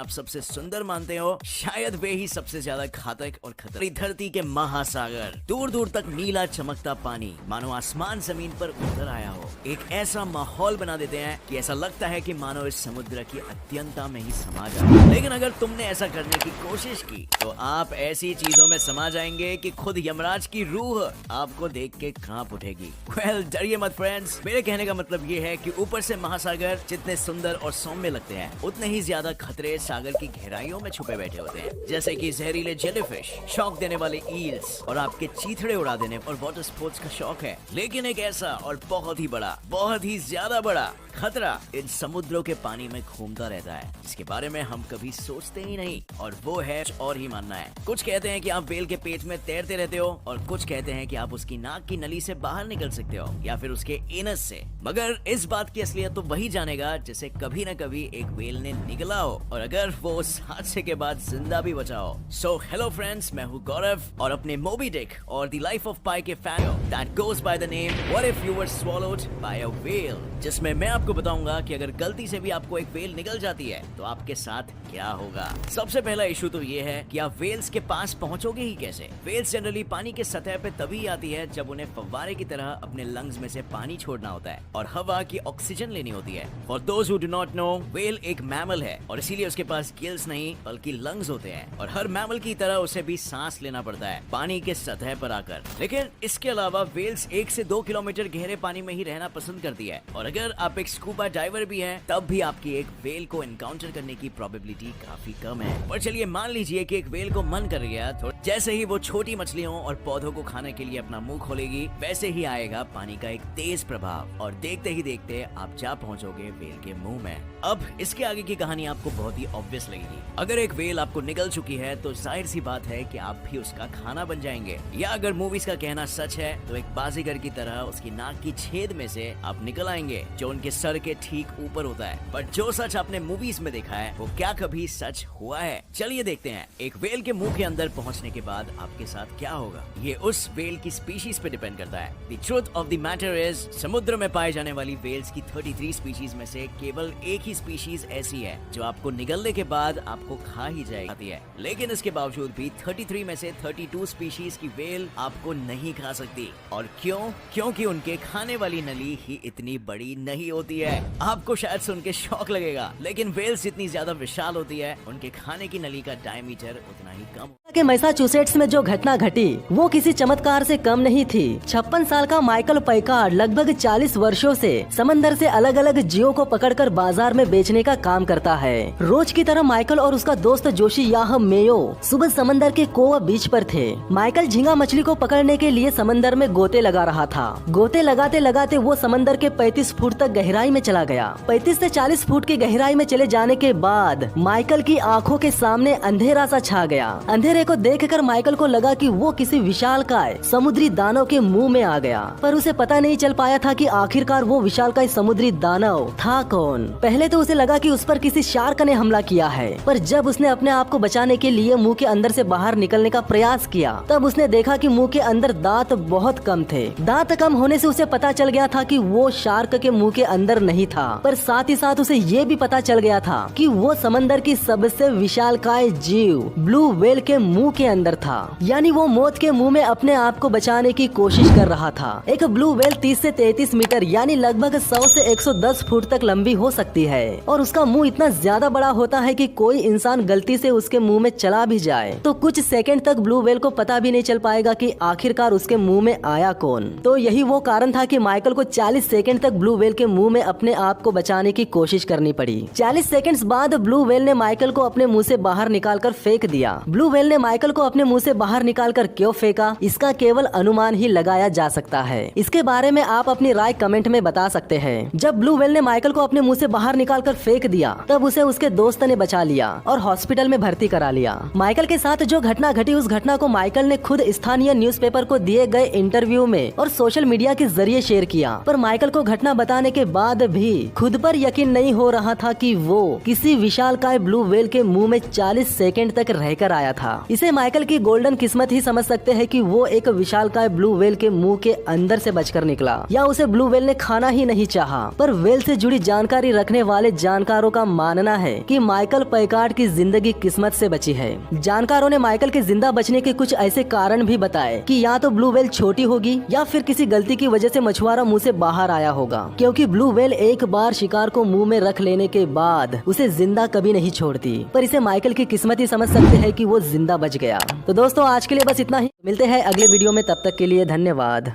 आप सबसे सुंदर मानते हो, शायद वे ही सबसे ज्यादा घातक और खतरनाक। धरती के महासागर, दूर दूर तक नीला चमकता पानी मानो आसमान जमीन पर उतर आया हो, एक ऐसा माहौल बना देते हैं कि ऐसा लगता है कि मानो इस समुद्र की अत्यंतता में ही समा जाए। लेकिन अगर तुमने ऐसा करने की कोशिश की तो आप ऐसी चीजों में समा जाएंगे कि खुद यमराज की रूह आपको देख के कांप उठेगी। डरिए मत फ्रेंड्स, मेरे कहने का मतलब ये है कि ऊपर से महासागर जितने सुंदर और सौम्य लगते हैं, उतने ही ज्यादा खतरे सागर की गहराइयों में छुपे बैठे होते हैं, जैसे कि जहरीले जेलीफिश, शौक देने वाले ईल्स और आपके चीथड़े उड़ा देने और वाटर स्पोर्ट्स का शौक है। लेकिन एक ऐसा और बहुत ही बड़ा, बहुत ही ज्यादा बड़ा खतरा इन समुद्रों के पानी में घूमता रहता है, जिसके बारे में हम कभी सोचते ही नहीं, और वो है और ही मानना है। कुछ कहते हैं कि आप व्हेल के पेट में तैरते रहते हो, और कुछ कहते हैं कि आप उसकी नाक की नली से बाहर निकल सकते हो या फिर उसके एनस से। मगर इस बात की असलियत तो वही जानेगा जिसे कभी न कभी एक व्हेल ने निगला हो, और अगर वो उस हादसे के बाद जिंदा भी बचा हो। सो हेलो फ्रेंड्स, मैं हूँ गौरव और अपने मोबी डिक और द लाइफ ऑफ पाई के fan that goes by the name what if you were swallowed by a whale, जिसमें मैं आपको बताऊंगा कि अगर गलती से भी आपको एक व्हेल निगल जाती है तो आपके साथ क्या होगा। सबसे पहला इशू तो ये है कि आप व्हेल्स के पास पहुंचोगे ही कैसे। व्हेल्स जनरली पानी के सतह पे तभी आती है जब उन्हें फव्वारे की तरह अपने लंग्स में से पानी छोड़ना होता है और हवा की ऑक्सीजन लेनी होती है। For those who do not know, whale एक मैमल है और इसीलिए उसके पास गिल्स नहीं बल्कि लंग्स होते हैं, और हर मैमल की तरह उसे भी सांस लेना पड़ता है पानी के सतह पर आकर। लेकिन इसके अलावा व्हेल्स 1 से 2 किलोमीटर गहरे पानी में ही रहना पसंद करती है, और अगर आप एक स्कूबा डाइवर भी हैं, तब भी आपकी एक व्हेल को एनकाउंटर करने की प्रोबेबिलिटी काफी कम है। पर चलिए मान लीजिए कि एक व्हेल को मन कर गया, तो जैसे ही वो छोटी मछलियों और पौधों को खाने के लिए अपना मुंह खोलेगी, वैसे ही आएगा पानी का एक तेज प्रभाव, और देखते ही देखते आप जा पहुंचोगे व्हेल के मुंह में। अब इसके आगे की कहानी आपको बहुत ही ऑब्वियस लगेगी। अगर एक व्हेल आपको निगल चुकी है तो जाहिर सी बात है कि आप भी उसका खाना बन जाएंगे, या अगर मूवीज का कहना सच है तो एक बाजीगर की तरह उसकी नाक की छेद में से आप निकल आएंगे, जो उनके सर के ठीक ऊपर होता है। बट जो सच आपने मूवीज में देखा है वो क्या कभी सच हुआ है? चलिए देखते हैं एक व्हेल के मुंह के अंदर पहुंचने के बाद आपके साथ क्या होगा। ये उस व्हेल की स्पीशीज पे डिपेंड करता है। The truth of the matter is, समुद्र में पाए जाने वाली व्हेल्स की 33 स्पीशीज में से केवल एक ही स्पीशीज ऐसी है जो आपको निगलने के बाद आपको खा ही जाती है। लेकिन इसके बावजूद भी 33 में से 32 स्पीशीज की व्हेल आपको नहीं खा सकती। और क्यों? क्योंकि उनके खाने वाली नली ही इतनी बड़ी नहीं होती है। आपको शायद सुन के शौक लगेगा, लेकिन व्हेल्स जितनी ज्यादा विशाल होती है, उनके खाने की नली का डायमीटर उतना ही कम। के मैसाचुसेट्स में जो घटना घटी वो किसी चमत्कार से कम नहीं थी। 56 साल का माइकल पैकार्ड लगभग 40 वर्षों से समंदर से अलग अलग जीवों को पकड़कर बाजार में बेचने का काम करता है। रोज की तरह माइकल और उसका दोस्त जोशी याह मेयो सुबह समंदर के कोवा बीच पर थे। माइकल झींगा मछली को पकड़ने के लिए समंदर में गोते लगा रहा था। गोते लगाते लगाते वो समंदर के 35 फुट तक गहराई में चला गया। 35 से 40 फुट की गहराई में चले जाने के बाद माइकल की आंखों के सामने अंधेरा सा छा गया। अंधेरे को देखकर माइकल को लगा कि वो किसी विशालकाय समुद्री दानव के मुंह में आ गया, पर उसे पता नहीं चल पाया था कि आखिरकार वो विशालकाय समुद्री दानव था कौन। पहले तो उसे लगा कि उस पर किसी शार्क ने हमला किया है, पर जब उसने अपने आप को बचाने के लिए मुंह के अंदर से बाहर निकलने का प्रयास किया, तब उसने देखा कि मुंह के अंदर दांत बहुत कम थे। दांत कम होने से उसे पता चल गया था कि वो शार्क के मुंह के अंदर नहीं था, पर साथ ही साथ उसे ये भी पता चल गया था कि वो समंदर की सबसे विशालकाय जीव ब्लू व्हेल के मुंह के अंदर था। यानी वो मौत के मुंह में अपने आप को बचाने की कोशिश कर रहा था। एक ब्लू व्हेल 30 से 33 मीटर यानी लगभग 100 से 110 फुट तक लंबी हो सकती है, और उसका मुंह इतना ज्यादा बड़ा होता है कि कोई इंसान गलती से उसके मुंह में चला भी जाए तो कुछ सेकंड तक ब्लू व्हेल को पता भी नहीं चल पाएगा कि आखिरकार उसके मुंह में आया कौन। तो यही वो कारण था कि माइकल को 40 सेकंड तक ब्लू व्हेल के मुंह में अपने आप को बचाने की कोशिश करनी पड़ी। 40 सेकंड्स बाद ब्लू व्हेल ने माइकल को अपने मुंह से बाहर निकालकर फेंक दिया। ब्लू व्हेल ने माइकल को अपने मुंह से बाहर निकालकर क्यों फेंका, इसका केवल अनुमान ही लगाया जा सकता है। इसके बारे में आप अपनी राय कमेंट में बता सकते हैं। जब ब्लू व्हेल ने माइकल को अपने मुंह से बाहर निकालकर फेंक दिया, तब उसे उसके दोस्त ने बचा लिया और हॉस्पिटल में भर्ती करा लिया। माइकल के साथ जो घटना घटी, उस घटना को माइकल ने खुद स्थानीय न्यूज़पेपर को दिए गए इंटरव्यू में और सोशल मीडिया के जरिए शेयर किया। पर माइकल को घटना बताने के बाद भी खुद पर यकीन नहीं हो रहा था कि वो किसी विशालकाय ब्लू व्हेल के मुंह में 40 सेकंड तक रहकर आया था। इसे माइकल की गोल्डन किस्मत ही समझ सकते हैं कि वो एक विशालकाय ब्लू व्हेल के मुंह के अंदर से बचकर निकला, या उसे ब्लू व्हेल ने खाना ही नहीं चाहा। पर व्हेल से जुड़ी जानकारी रखने वाले जानकारों का मानना है कि माइकल पैकार्ड की जिंदगी किस्मत से बची है। जानकारों ने माइकल के जिंदा बचने के कुछ ऐसे कारण भी बताए कि या तो ब्लू व्हेल छोटी होगी या फिर किसी गलती की वजह से मछुआरा मुंह से बाहर आया होगा, क्योंकि ब्लू व्हेल एक बार शिकार को मुंह में रख लेने के बाद उसे जिंदा कभी नहीं छोड़ती। पर इसे माइकल की किस्मत ही समझ सकते हैं कि वो जिंदा बच गया। तो दोस्तों आज के लिए बस इतना ही, मिलते हैं अगले वीडियो में, तब तक के लिए धन्यवाद।